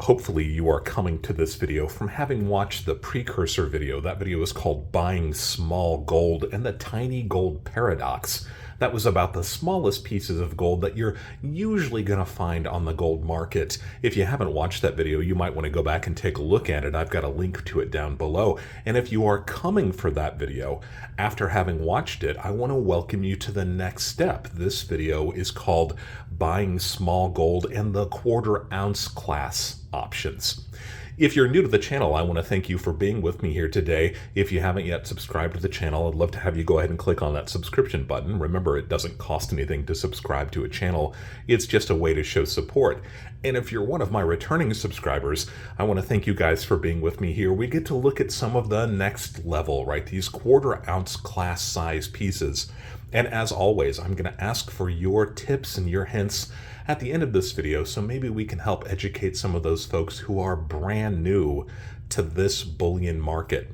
Hopefully you are coming to this video from having watched the precursor video. That video is called Buying Small Gold and the Tiny Gold Paradox. That was about the smallest pieces of gold that you're usually going to find on the gold market. If you haven't watched that video, you might want to go back and take a look at it. I've got a link to it down below. And if you are coming for that video, after having watched it, I want to welcome you to the next step. This video is called Buying Small Gold and the Quarter Ounce Class Options. If you're new to the channel, I want to thank you for being with me here today. If you haven't yet subscribed to the channel, I'd love to have you go ahead and click on that subscription button. Remember, it doesn't cost anything to subscribe to a channel. It's just a way to show support. And if you're one of my returning subscribers, I want to thank you guys for being with me here. We get to look at some of the next level, right? These quarter ounce class size pieces. And as always, I'm going to ask for your tips and your hints at the end of this video, so maybe we can help educate some of those folks who are brand new to this bullion market.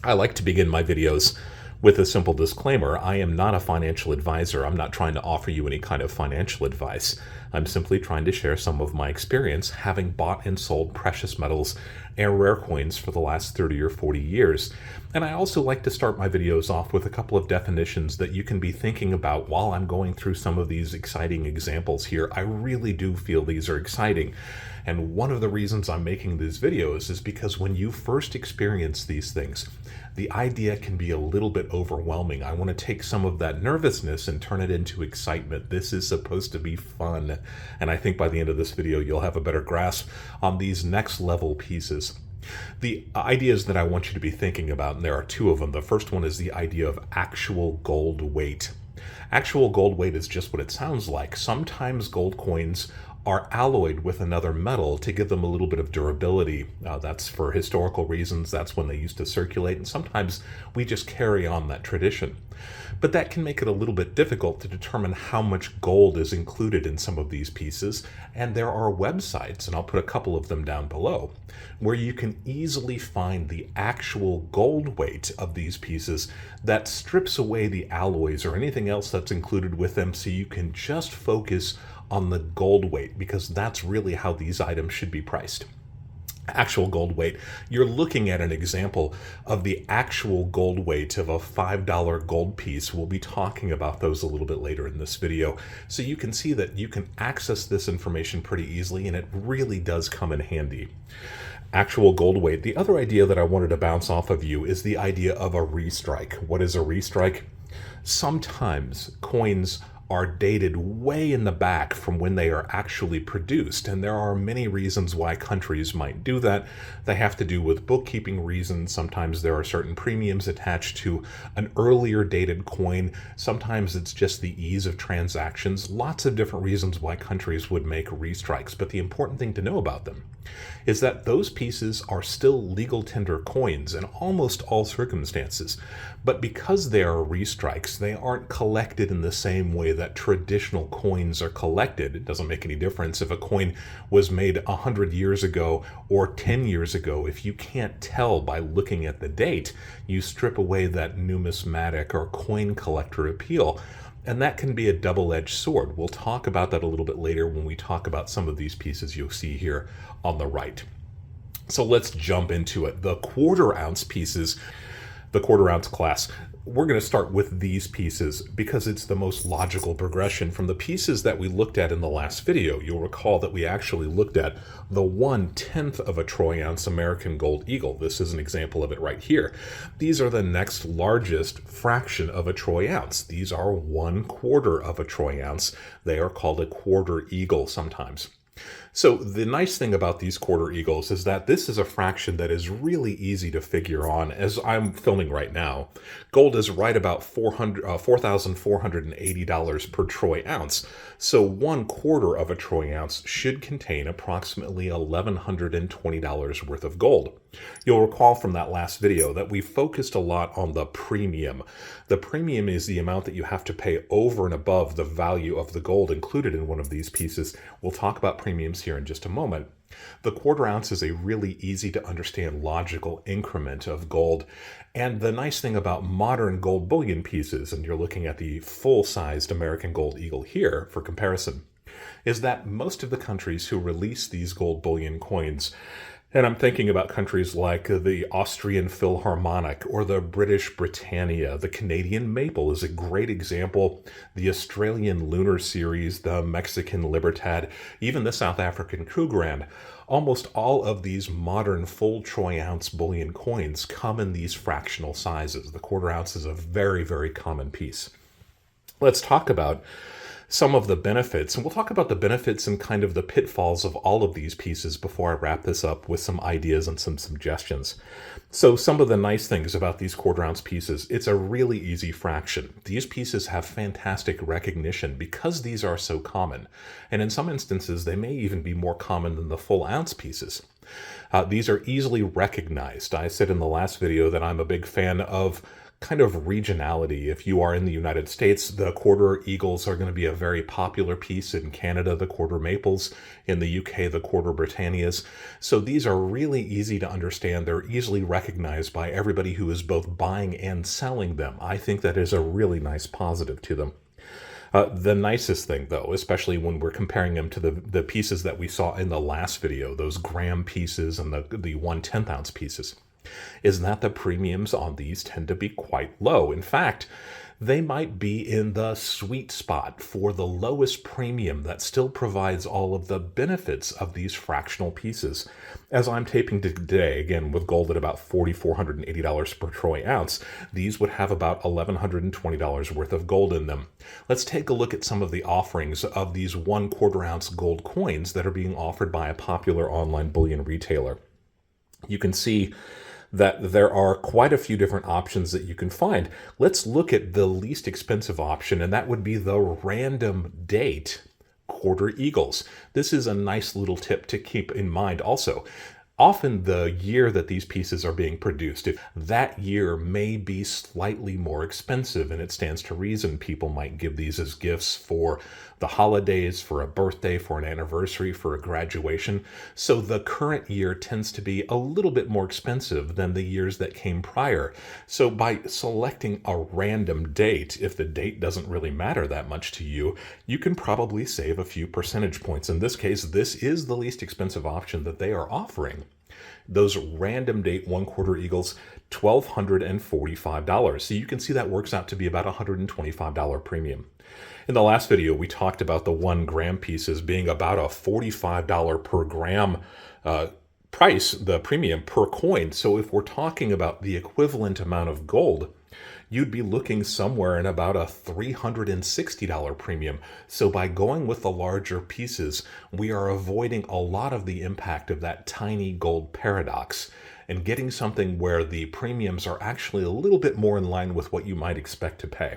I like to begin my videos with a simple disclaimer. I am not a financial advisor. I'm not trying to offer you any kind of financial advice. I'm simply trying to share some of my experience having bought and sold precious metals and rare coins for the last 30 or 40 years. And I also like to start my videos off with a couple of definitions that you can be thinking about while I'm going through some of these exciting examples here. I really do feel these are exciting. And one of the reasons I'm making these videos is because when you first experience these things, the idea can be a little bit overwhelming. I want to take some of that nervousness and turn it into excitement. This is supposed to be fun. And I think by the end of this video, you'll have a better grasp on these next level pieces. The ideas that I want you to be thinking about, and there are two of them. The first one is the idea of actual gold weight. Actual gold weight is just what it sounds like. Sometimes gold coins are alloyed with another metal to give them a little bit of durability. That's for historical reasons. That's when they used to circulate, and sometimes we just carry on that tradition. But that can make it a little bit difficult to determine how much gold is included in some of these pieces, and there are websites, and I'll put a couple of them down below, where you can easily find the actual gold weight of these pieces that strips away the alloys or anything else that's included with them, so you can just focus on the gold weight, because that's really how these items should be priced. Actual gold weight. You're looking at an example of the actual gold weight of a $5 gold piece. We'll be talking about those a little bit later in this video. So you can see that you can access this information pretty easily, and it really does come in handy. Actual gold weight. The other idea that I wanted to bounce off of you is the idea of a restrike. What is a restrike? Sometimes coins are dated way in the back from when they are actually produced. And there are many reasons why countries might do that. They have to do with bookkeeping reasons. Sometimes there are certain premiums attached to an earlier dated coin. Sometimes it's just the ease of transactions. Lots of different reasons why countries would make restrikes. But the important thing to know about them is that those pieces are still legal tender coins in almost all circumstances. But because they are restrikes, they aren't collected in the same way that traditional coins are collected. It doesn't make any difference if a coin was made 100 years ago or 10 years ago. If you can't tell by looking at the date, you strip away that numismatic or coin collector appeal. And that can be a double-edged sword. We'll talk about that a little bit later when we talk about some of these pieces you'll see here on the right. So let's jump into it. The quarter ounce pieces, the quarter ounce class. We're going to start with these pieces because it's the most logical progression from the pieces that we looked at in the last video. You'll recall that we actually looked at the 1/10 of a troy ounce American gold eagle. This is an example of it right here. These are the next largest fraction of a troy ounce. These are 1/4 of a troy ounce. They are called a quarter eagle sometimes. So the nice thing about these quarter eagles is that this is a fraction that is really easy to figure on. As I'm filming right now, gold is right about $4,480 per troy ounce. So 1/4 of a troy ounce should contain approximately $1,120 worth of gold. You'll recall from that last video that we focused a lot on the premium. The premium is the amount that you have to pay over and above the value of the gold included in one of these pieces. We'll talk about premiums here in just a moment. The quarter ounce is a really easy to understand logical increment of gold. And the nice thing about modern gold bullion pieces, and you're looking at the full-sized American gold eagle here for comparison, is that most of the countries who release these gold bullion coins, and I'm thinking about countries like the Austrian Philharmonic or the British Britannia. The Canadian Maple is a great example. The Australian Lunar Series, the Mexican Libertad, even the South African Krugerrand. Almost all of these modern full troy ounce bullion coins come in these fractional sizes. The quarter ounce is a very, very common piece. Let's talk about some of the benefits, and we'll talk about the benefits and kind of the pitfalls of all of these pieces before I wrap this up with some ideas and some suggestions. So some of the nice things about these quarter ounce pieces, it's a really easy fraction. These pieces have fantastic recognition because these are so common, and in some instances they may even be more common than the full ounce pieces. These are easily recognized. I said in the last video that I'm a big fan of kind of regionality. If you are in the United States, the quarter eagles are going to be a very popular piece. In Canada, the quarter maples. In the UK, the quarter Britannias. So these are really easy to understand. They're easily recognized by everybody who is both buying and selling them. I think that is a really nice positive to them. The nicest thing, though, especially when we're comparing them to the pieces that we saw in the last video, those gram pieces and the 1/10 ounce pieces, is that the premiums on these tend to be quite low. In fact, they might be in the sweet spot for the lowest premium that still provides all of the benefits of these fractional pieces. As I'm taping today, again, with gold at about $4,480 per troy ounce, these would have about $1,120 worth of gold in them. Let's take a look at some of the offerings of these 1/4 ounce gold coins that are being offered by a popular online bullion retailer. You can see that there are quite a few different options that you can find. Let's look at the least expensive option, and that would be the random date quarter eagles. This is a nice little tip to keep in mind also. Often the year that these pieces are being produced, if that year may be slightly more expensive, and it stands to reason people might give these as gifts for the holidays, for a birthday, for an anniversary, for a graduation. So the current year tends to be a little bit more expensive than the years that came prior. So by selecting a random date, if the date doesn't really matter that much to you, you can probably save a few percentage points. In this case, this is the least expensive option that they are offering. Those random date 1/4 eagles, $1,245. So you can see that works out to be about $125 premium. In the last video, we talked about the 1 gram pieces being about a $45 per gram price, the premium per coin. So if we're talking about the equivalent amount of gold, you'd be looking somewhere in about a $360 premium. So by going with the larger pieces, we are avoiding a lot of the impact of that tiny gold paradox and getting something where the premiums are actually a little bit more in line with what you might expect to pay.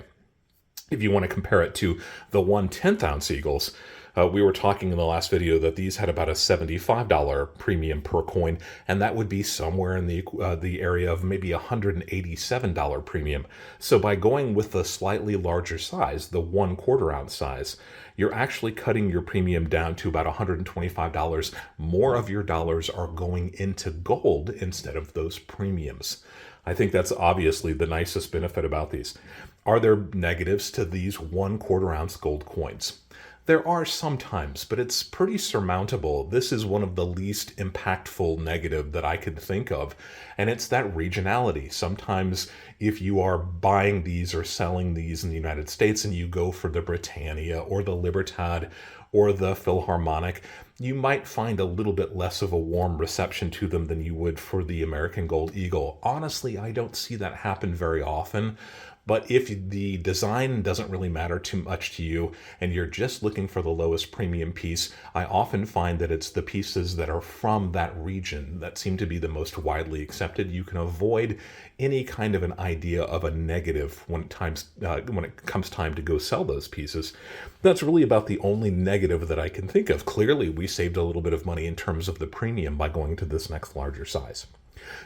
If you want to compare it to the 1/10 ounce eagles, we were talking in the last video that these had about a $75 premium per coin, and that would be somewhere in the area of maybe $187 premium. So by going with the slightly larger size, the 1/4 ounce size, you're actually cutting your premium down to about $125. More of your dollars are going into gold instead of those premiums. I think that's obviously the nicest benefit about these. Are there negatives to these 1/4 ounce gold coins? There are sometimes, but it's pretty surmountable. This is one of the least impactful negative that I could think of, and it's that regionality. Sometimes if you are buying these or selling these in the United States and you go for the Britannia or the Libertad or the Philharmonic, you might find a little bit less of a warm reception to them than you would for the American Gold Eagle. Honestly, I don't see that happen very often. But if the design doesn't really matter too much to you and you're just looking for the lowest premium piece, I often find that it's the pieces that are from that region that seem to be the most widely accepted. You can avoid any kind of an idea of a negative when it comes time to go sell those pieces. That's really about the only negative that I can think of. Clearly, we saved a little bit of money in terms of the premium by going to this next larger size.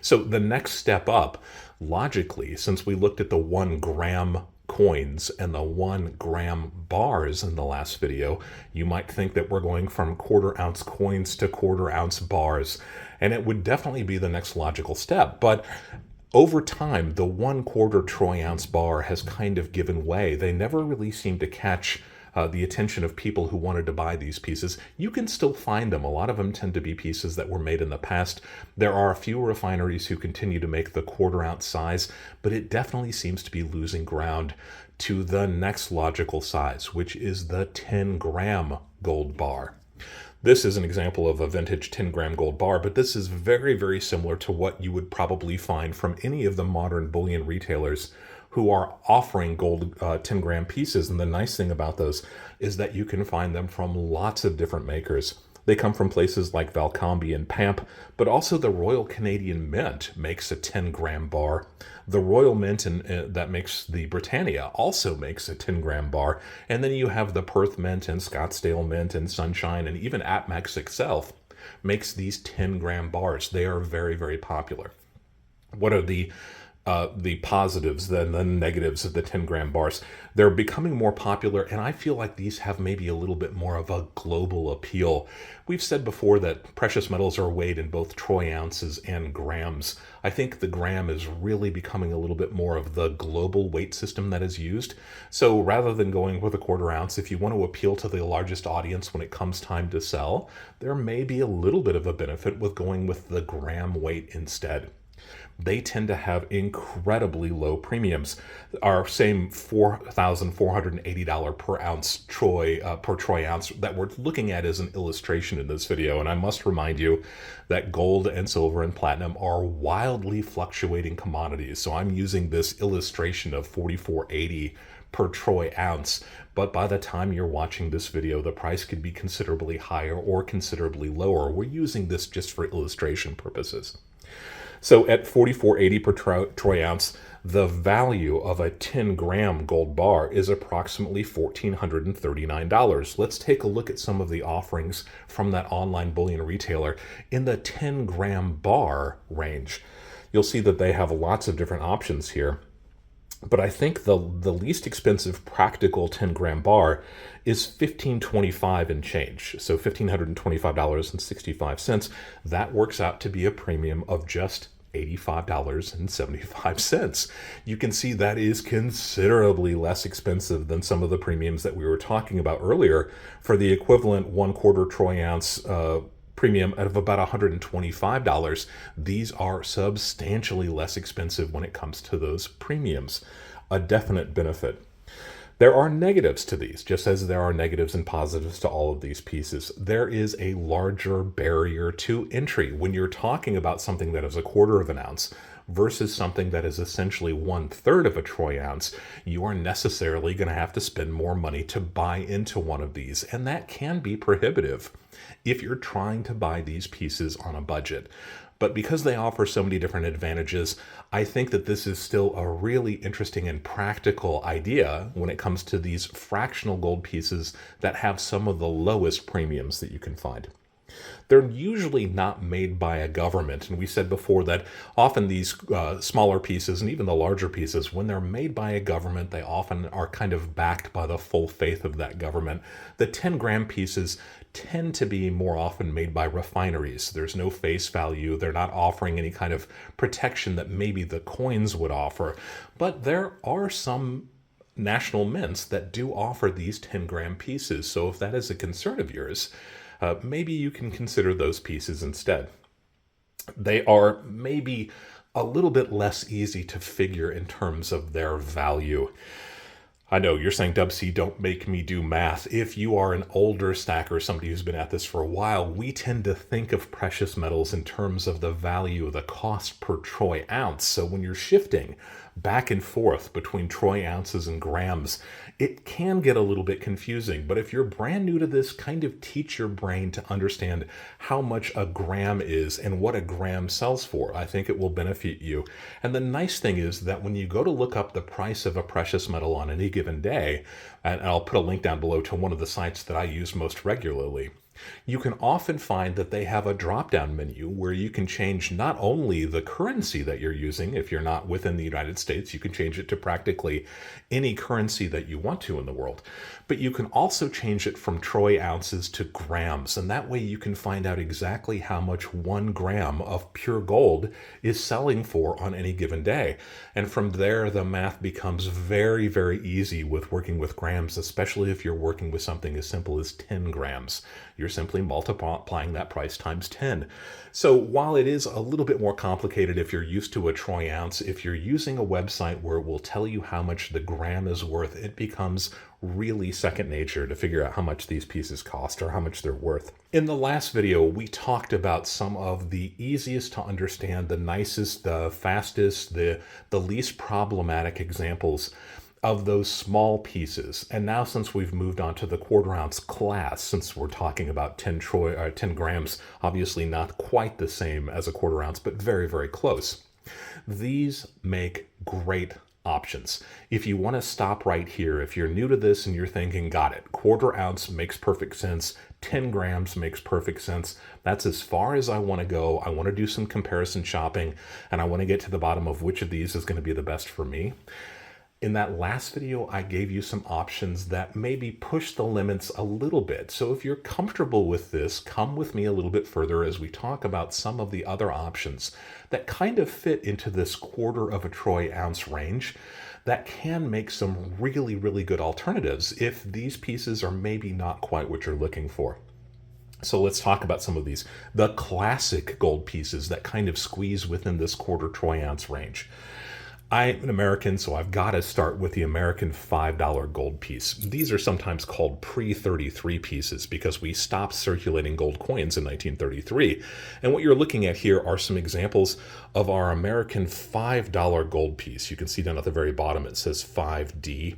So the next step up, logically, since we looked at the 1 gram coins and the 1 gram bars in the last video, you might think that we're going from 1/4 ounce coins to 1/4 ounce bars, and it would definitely be the next logical step. But over time, the 1/4 troy ounce bar has kind of given way. They never really seem to catch the attention of people who wanted to buy these pieces. You can still find them. A lot of them tend to be pieces that were made in the past. There are a few refineries who continue to make the 1/4 ounce size, but it definitely seems to be losing ground to the next logical size, which is the 10-gram gold bar. This is an example of a vintage 10-gram gold bar, but this is very, very similar to what you would probably find from any of the modern bullion retailers who are offering gold 10-gram pieces. And the nice thing about those is that you can find them from lots of different makers. They come from places like Valcombe and Pamp, but also the Royal Canadian Mint makes a 10-gram bar. The Royal Mint that makes the Britannia also makes a 10-gram bar. And then you have the Perth Mint and Scottsdale Mint and Sunshine, and even Atmex itself makes these 10-gram bars. They are very, very popular. What are the positives than the negatives of the 10-gram bars? They're becoming more popular, and I feel like these have maybe a little bit more of a global appeal. We've said before that precious metals are weighed in both troy ounces and grams. I think the gram is really becoming a little bit more of the global weight system that is used. So rather than going with a 1/4 ounce, if you want to appeal to the largest audience when it comes time to sell, there may be a little bit of a benefit with going with the gram weight instead. They tend to have incredibly low premiums. Our same $4,480 per ounce per troy ounce that we're looking at as an illustration in this video. And I must remind you that gold and silver and platinum are wildly fluctuating commodities. So I'm using this illustration of $4,480 per troy ounce. But by the time you're watching this video, the price could be considerably higher or considerably lower. We're using this just for illustration purposes. So at $4,480 per troy ounce, the value of a 10-gram gold bar is approximately $1,439. Let's take a look at some of the offerings from that online bullion retailer in the 10-gram bar range. You'll see that they have lots of different options here. But I think the least expensive practical 10-gram bar is $1,525 and change. So $1,525.65. That works out to be a premium of just $85.75. You can see that is considerably less expensive than some of the premiums that we were talking about earlier for the equivalent 1/4 troy ounce premium of about $125. These are substantially less expensive when it comes to those premiums. A definite benefit. There are negatives to these, just as there are negatives and positives to all of these pieces. There is a larger barrier to entry when you're talking about something that is a 1/4 of an ounce versus something that is essentially 1/3 of a troy ounce. You are necessarily going to have to spend more money to buy into one of these, and that can be prohibitive if you're trying to buy these pieces on a budget. But because they offer so many different advantages, I think that this is still a really interesting and practical idea when it comes to these fractional gold pieces that have some of the lowest premiums that you can find. They're usually not made by a government, and we said before that often these smaller pieces and even the larger pieces, when they're made by a government, they often are kind of backed by the full faith of that government. The 10-gram pieces tend to be more often made by refineries. There's no face value. They're not offering any kind of protection that maybe the coins would offer. But there are some national mints that do offer these 10-gram pieces. So if that is a concern of yours, maybe you can consider those pieces instead. They are maybe a little bit less easy to figure in terms of their value. I know you're saying, Dub C, don't make me do math. If you are an older stacker, somebody who's been at this for a while, we tend to think of precious metals in terms of the value, the cost per troy ounce. So when you're shifting back and forth between troy ounces and grams, it can get a little bit confusing. But if you're brand new to this, kind of teach your brain to understand how much a gram is and what a gram sells for. I think it will benefit you. And the nice thing is that when you go to look up the price of a precious metal on any given day, and I'll put a link down below to one of the sites that I use most regularly, You can often find that they have a drop-down menu where you can change not only the currency that you're using. If you're not within the United States, you can change it to practically any currency that you want to in the world. But you can also change it from troy ounces to grams, and that way you can find out exactly how much 1 gram of pure gold is selling for on any given day. And from there, the math becomes very, very easy with working with grams, especially if you're working with something as simple as 10 grams. You're simply multiplying that price times 10. So while it is a little bit more complicated if you're used to a troy ounce, if you're using a website where it will tell you how much the gram is worth, it becomes really second nature to figure out how much these pieces cost or how much they're worth. In the last video, we talked about some of the easiest to understand, the nicest, the fastest, the least problematic examples of those small pieces. And now, since we've moved on to the quarter ounce class, since we're talking about 10 grams, obviously not quite the same as a quarter ounce, but very, very close. These make great options. If you want to stop right here, if you're new to this and you're thinking, got it, quarter ounce makes perfect sense, 10 grams makes perfect sense, that's as far as I want to go. I want to do some comparison shopping, and I want to get to the bottom of which of these is going to be the best for me. In that last video, I gave you some options that maybe push the limits a little bit. So if you're comfortable with this, come with me a little bit further as we talk about some of the other options that kind of fit into this quarter of a troy ounce range that can make some really, really good alternatives if these pieces are maybe not quite what you're looking for. So let's talk about some of these. The classic gold pieces that kind of squeeze within this quarter troy ounce range. I'm an American, so I've got to start with the American $5 gold piece. These are sometimes called pre-33 pieces because we stopped circulating gold coins in 1933. And what you're looking at here are some examples of our American $5 gold piece. You can see down at the very bottom it says 5D.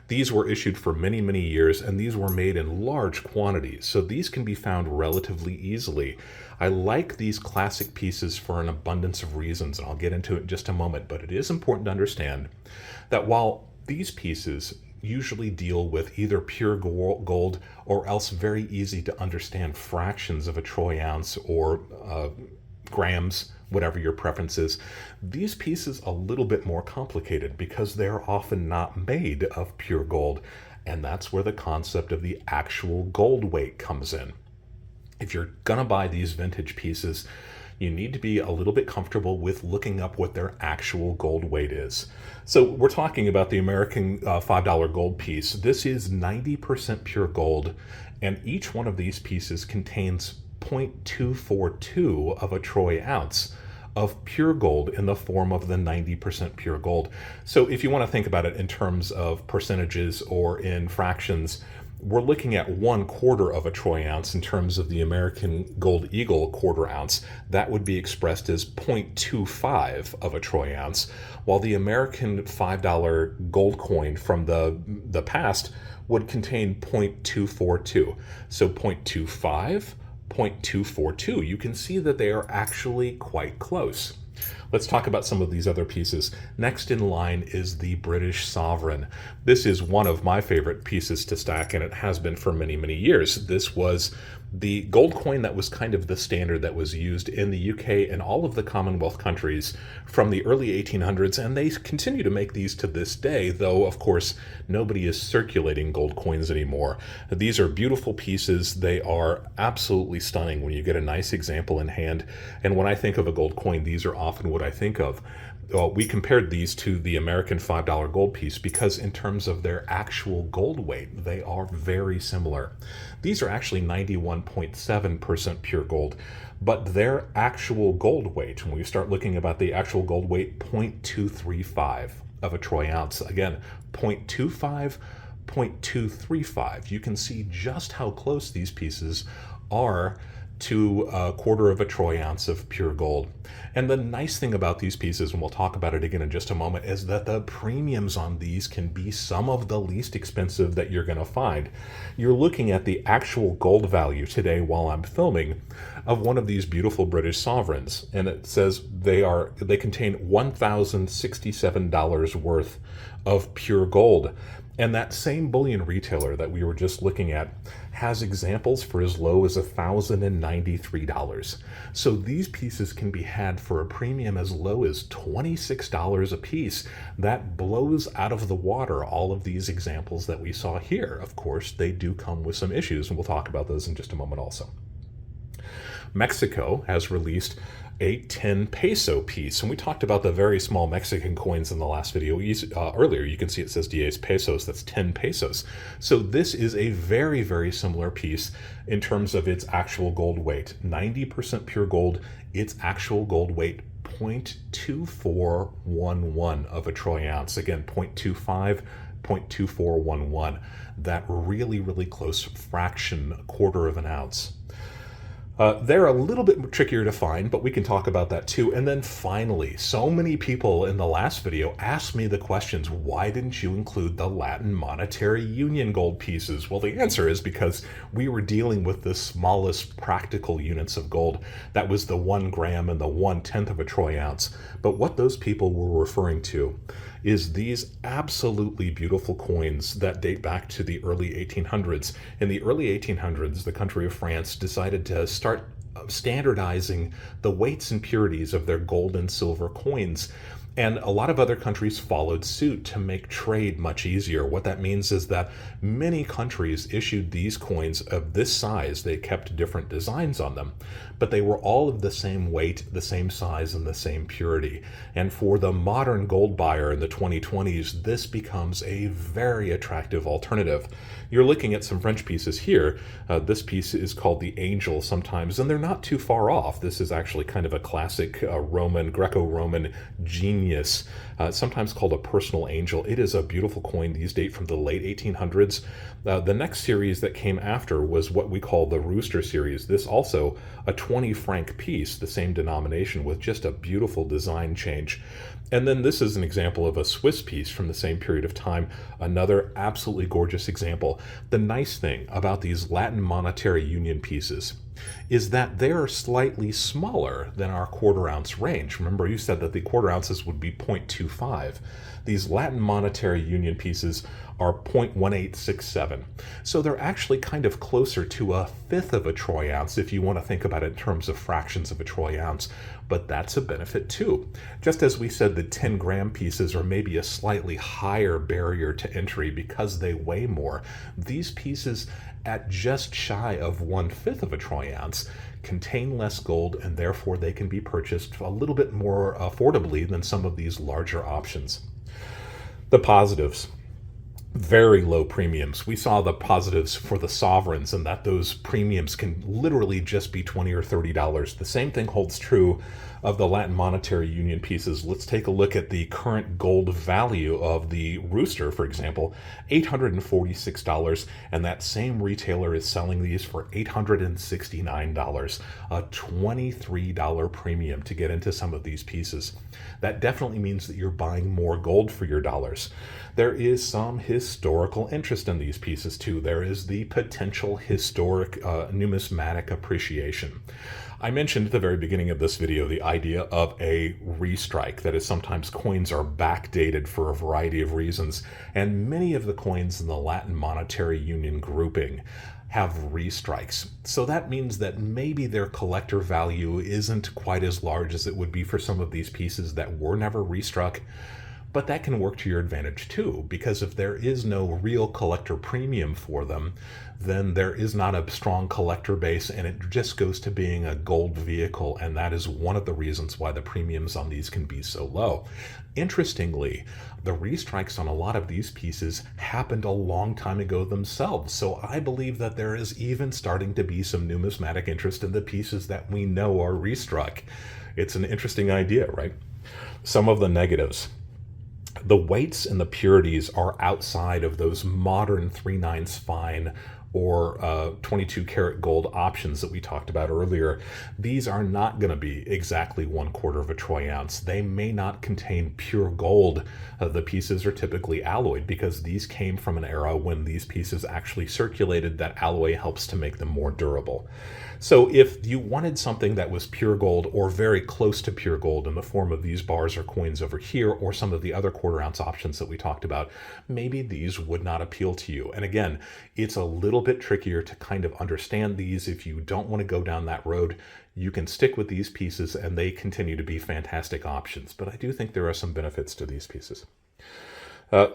These were issued for many, many years, and these were made in large quantities, so these can be found relatively easily. I like these classic pieces for an abundance of reasons, and I'll get into it in just a moment, but it is important to understand that while these pieces usually deal with either pure gold or else very easy to understand fractions of a troy ounce or grams, whatever your preference is, these pieces a little bit more complicated because they're often not made of pure gold, and that's where the concept of the actual gold weight comes in. If you're gonna buy these vintage pieces, you need to be a little bit comfortable with looking up what their actual gold weight is. So we're talking about the American $5 gold piece. This is 90% pure gold, and each one of these pieces contains 0.242 of a troy ounce of pure gold in the form of the 90% pure gold. So if you want to think about it in terms of percentages or in fractions, we're looking at 1/4 of a troy ounce in terms of the American Gold Eagle quarter ounce. That would be expressed as 0.25 of a troy ounce, while the American $5 gold coin from the past would contain 0.242. So 0.25, 0.242. You can see that they are actually quite close. Let's talk about some of these other pieces. Next in line is the British sovereign. This is one of my favorite pieces to stack, and it has been for many, many years. This was the gold coin that was kind of the standard that was used in the UK and all of the Commonwealth countries from the early 1800s, and they continue to make these to this day, though, of course, nobody is circulating gold coins anymore. These are beautiful pieces. They are absolutely stunning when you get a nice example in hand, and when I think of a gold coin, these are often what I think of. We compared these to the American $5 gold piece because in terms of their actual gold weight, they are very similar. These are actually 91.7% pure gold, but their actual gold weight, when we start looking about the actual gold weight, 0.235 of a troy ounce. Again, 0.25, 0.235. You can see just how close these pieces are to 1/4 of a troy ounce of pure gold. And the nice thing about these pieces, and we'll talk about it again in just a moment, is that the premiums on these can be some of the least expensive that you're going to find. You're looking at the actual gold value today while I'm filming of one of these beautiful British sovereigns, and it says they contain $1,067 worth of pure gold. And that same bullion retailer that we were just looking at has examples for as low as $1,093. So these pieces can be had for a premium as low as $26 a piece. That blows out of the water all of these examples that we saw here. Of course, they do come with some issues, and we'll talk about those in just a moment also. Mexico has released a 10 peso piece. And we talked about the very small Mexican coins in the last video earlier. You can see it says 10 pesos, that's 10 pesos. So this is a very, very similar piece in terms of its actual gold weight. 90% pure gold, its actual gold weight 0.2411 of a troy ounce. Again, 0.25, 0.2411. That really, really close fraction, a quarter of an ounce. They're a little bit trickier to find, but we can talk about that too. And then finally, so many people in the last video asked me the questions, why didn't you include the Latin Monetary Union gold pieces? Well, the answer is because we were dealing with the smallest practical units of gold. That was the 1 gram and the 1/10 of a troy ounce. But what those people were referring to is these absolutely beautiful coins that date back to the early 1800s. In the early 1800s, the country of France decided to start standardizing the weights and purities of their gold and silver coins. And a lot of other countries followed suit to make trade much easier. What that means is that many countries issued these coins of this size. They kept different designs on them, but they were all of the same weight, the same size, and the same purity. And for the modern gold buyer in the 2020s, this becomes a very attractive alternative. You're looking at some French pieces here. This piece is called the Angel sometimes, and they're not too far off. This is actually kind of a classic Greco-Roman genius, sometimes called a personal angel. It is a beautiful coin. These date from the late 1800s. The next series that came after was what we call the Rooster series. This also a 20 franc piece, the same denomination with just a beautiful design change. And then this is an example of a Swiss piece from the same period of time, another absolutely gorgeous example. The nice thing about these Latin Monetary Union pieces is that they are slightly smaller than our quarter ounce range. Remember, you said that the quarter ounces would be 0.25. These Latin Monetary Union pieces are 0.1867. So they're actually kind of closer to a fifth of a troy ounce if you want to think about it in terms of fractions of a troy ounce. But that's a benefit too. Just as we said the 10 gram pieces are maybe a slightly higher barrier to entry because they weigh more, these pieces at just shy of 1/5 of a troy ounce contain less gold, and therefore they can be purchased a little bit more affordably than some of these larger options. The positives. Very low premiums. We saw the positives for the sovereigns and that those premiums can literally just be $20 or $30. The same thing holds true of the Latin Monetary Union pieces. Let's take a look at the current gold value of the Rooster, for example, $846, and that same retailer is selling these for $869, a $23 premium to get into some of these pieces. That definitely means that you're buying more gold for your dollars. There is some historical interest in these pieces too. There is the potential historic numismatic appreciation. I mentioned at the very beginning of this video the idea of a restrike. That is, sometimes coins are backdated for a variety of reasons, and many of the coins in the Latin Monetary Union grouping have restrikes. So that means that maybe their collector value isn't quite as large as it would be for some of these pieces that were never restruck. But that can work to your advantage too, because if there is no real collector premium for them, then there is not a strong collector base, and it just goes to being a gold vehicle, and that is one of the reasons why the premiums on these can be so low. Interestingly, the restrikes on a lot of these pieces happened a long time ago themselves, so I believe that there is even starting to be some numismatic interest in the pieces that we know are restruck. It's an interesting idea, right? Some of the negatives. The weights and the purities are outside of those modern 3/9 fine or 22 karat gold options that we talked about earlier, these are not going to be exactly 1/4 of a troy ounce. They may not contain pure gold. The pieces are typically alloyed because these came from an era when these pieces actually circulated. That alloy helps to make them more durable. So if you wanted something that was pure gold or very close to pure gold in the form of these bars or coins over here, or some of the other 1/4 ounce options that we talked about, maybe these would not appeal to you. And again, it's a little bit trickier to kind of understand these. If you don't want to go down that road, you can stick with these pieces and they continue to be fantastic options. But I do think there are some benefits to these pieces.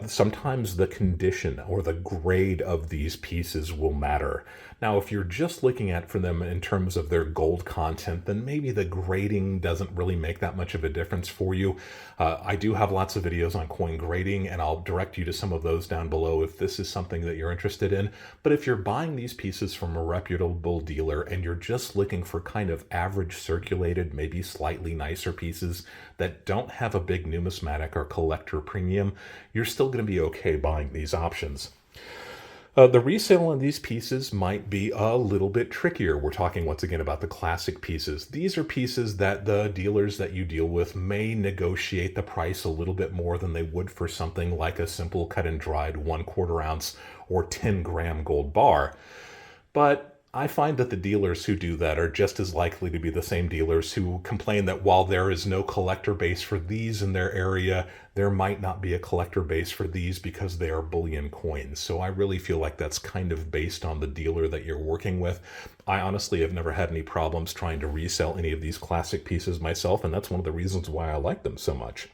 Sometimes the condition or the grade of these pieces will matter. Now, if you're just looking at for them in terms of their gold content, then maybe the grading doesn't really make that much of a difference for you. I do have lots of videos on coin grading, and I'll direct you to some of those down below if this is something that you're interested in. But if you're buying these pieces from a reputable dealer and you're just looking for kind of average circulated, maybe slightly nicer pieces that don't have a big numismatic or collector premium, you're still going to be okay buying these options. The resale on these pieces might be a little bit trickier. We're talking once again about the classic pieces. These are pieces that the dealers that you deal with may negotiate the price a little bit more than they would for something like a simple cut and dried 1/4 ounce or 10-gram gold bar. But I find that the dealers who do that are just as likely to be the same dealers who complain that while there is no collector base for these in their area, there might not be a collector base for these because they are bullion coins. So I really feel like that's kind of based on the dealer that you're working with. I honestly have never had any problems trying to resell any of these classic pieces myself, and that's one of the reasons why I like them so much.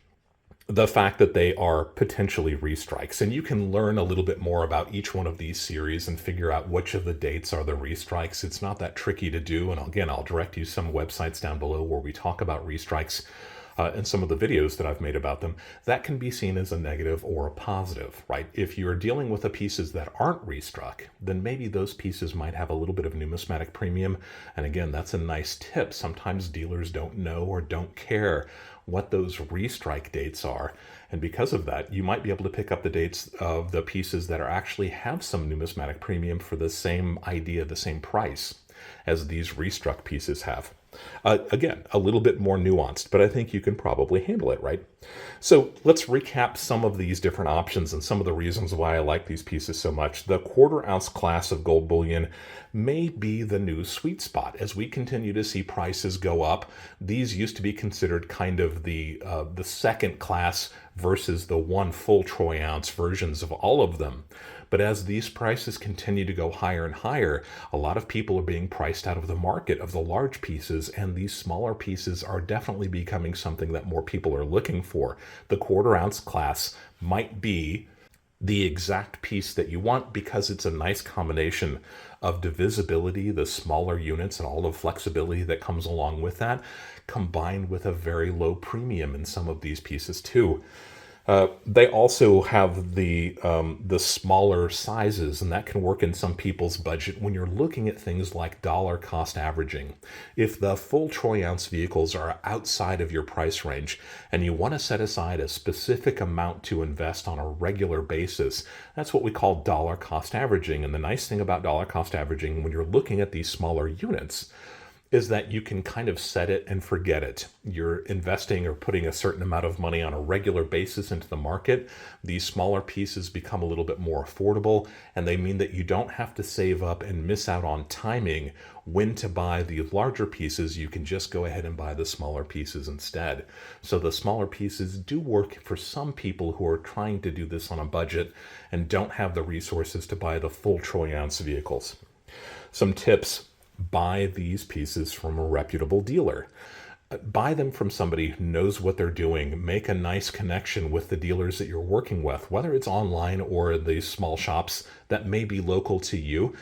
The fact that they are potentially restrikes, and you can learn a little bit more about each one of these series and figure out which of the dates are the restrikes. It's not that tricky to do, and again, I'll direct you some websites down below where we talk about restrikes and some of the videos that I've made about them. That can be seen as a negative or a positive, right? If you're dealing with the pieces that aren't restruck, then maybe those pieces might have a little bit of numismatic premium, and again, that's a nice tip. Sometimes dealers don't know or don't care what those restrike dates are, and because of that, you might be able to pick up the dates of the pieces that are actually have some numismatic premium for the same idea, the same price as these restruck pieces have. Again, a little bit more nuanced, but I think you can probably handle it, right? So let's recap some of these different options and some of the reasons why I like these pieces so much. The 1/4 ounce class of gold bullion may be the new sweet spot. As we continue to see prices go up, these used to be considered kind of the second class versus the one full troy ounce versions of all of them. But as these prices continue to go higher and higher, a lot of people are being priced out of the market of the large pieces, and these smaller pieces are definitely becoming something that more people are looking for. The 1/4 ounce class might be the exact piece that you want because it's a nice combination of divisibility, the smaller units, and all the flexibility that comes along with that, combined with a very low premium in some of these pieces too. They also have the smaller sizes, and that can work in some people's budget when you're looking at things like dollar cost averaging. If the full troy ounce vehicles are outside of your price range and you want to set aside a specific amount to invest on a regular basis, that's what we call dollar cost averaging. And the nice thing about dollar cost averaging when you're looking at these smaller units is that you can kind of set it and forget it. You're investing or putting a certain amount of money on a regular basis into the market. These smaller pieces become a little bit more affordable, and they mean that you don't have to save up and miss out on timing when to buy the larger pieces. You can just go ahead and buy the smaller pieces instead. So the smaller pieces do work for some people who are trying to do this on a budget and don't have the resources to buy the full troy ounce vehicles. Some tips: buy these pieces from a reputable dealer. Buy them from somebody who knows what they're doing. Make a nice connection with the dealers that you're working with, whether it's online or these small shops that may be local to you.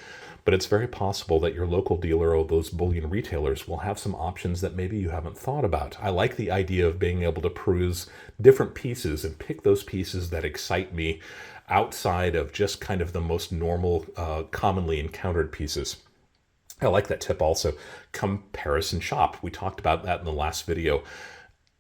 But it's very possible that your local dealer or those bullion retailers will have some options that maybe you haven't thought about. I like the idea of being able to peruse different pieces and pick those pieces that excite me outside of just kind of the most normal, commonly encountered pieces. I like that tip also. Comparison shop. We talked about that in the last video.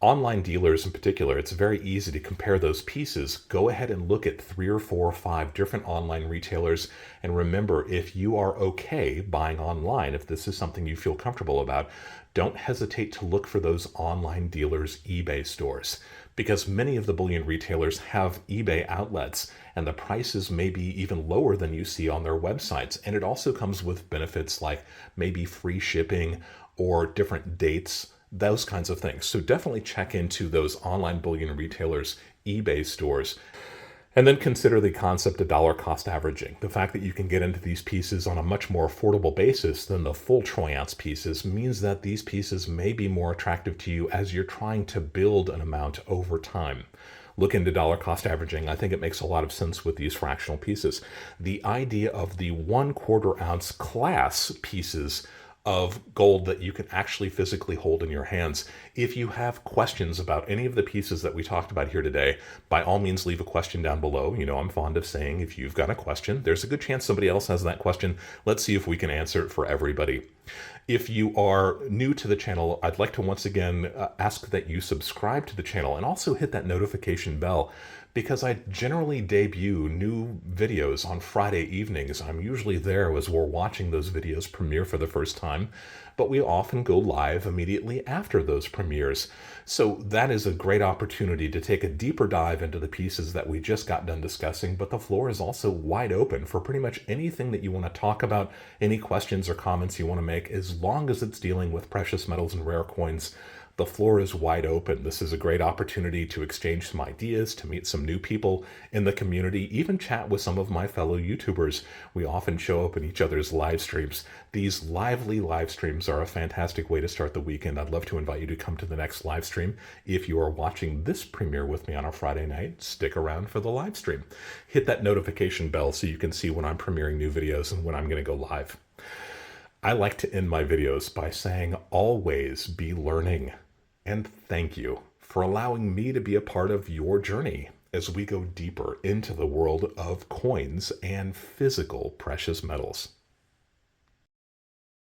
Online dealers in particular, it's very easy to compare those pieces. Go ahead and look at 3 or 4 or 5 different online retailers. And remember, if you are okay buying online, if this is something you feel comfortable about, don't hesitate to look for those online dealers' eBay stores, because many of the bullion retailers have eBay outlets and the prices may be even lower than you see on their websites. And it also comes with benefits like maybe free shipping or different dates, those kinds of things. So definitely check into those online bullion retailers' eBay stores. And then consider the concept of dollar cost averaging. The fact that you can get into these pieces on a much more affordable basis than the full troy ounce pieces means that these pieces may be more attractive to you as you're trying to build an amount over time. Look into dollar cost averaging. I think it makes a lot of sense with these fractional pieces. The idea of the 1/4 ounce class pieces of gold that you can actually physically hold in your hands. If you have questions about any of the pieces that we talked about here today, by all means leave a question down below. You know, I'm fond of saying if you've got a question, there's a good chance somebody else has that question. Let's see if we can answer it for everybody. If you are new to the channel, I'd like to once again ask that you subscribe to the channel and also hit that notification bell, because I generally debut new videos on Friday evenings. I'm usually there as we're watching those videos premiere for the first time, but we often go live immediately after those premieres. So that is a great opportunity to take a deeper dive into the pieces that we just got done discussing, but the floor is also wide open for pretty much anything that you want to talk about, any questions or comments you want to make, as long as it's dealing with precious metals and rare coins. The floor is wide open. This is a great opportunity to exchange some ideas, to meet some new people in the community, even chat with some of my fellow YouTubers. We often show up in each other's live streams. These lively live streams are a fantastic way to start the weekend. I'd love to invite you to come to the next live stream. If you are watching this premiere with me on a Friday night, stick around for the live stream. Hit that notification bell so you can see when I'm premiering new videos and when I'm going to go live. I like to end my videos by saying, always be learning. And thank you for allowing me to be a part of your journey as we go deeper into the world of coins and physical precious metals.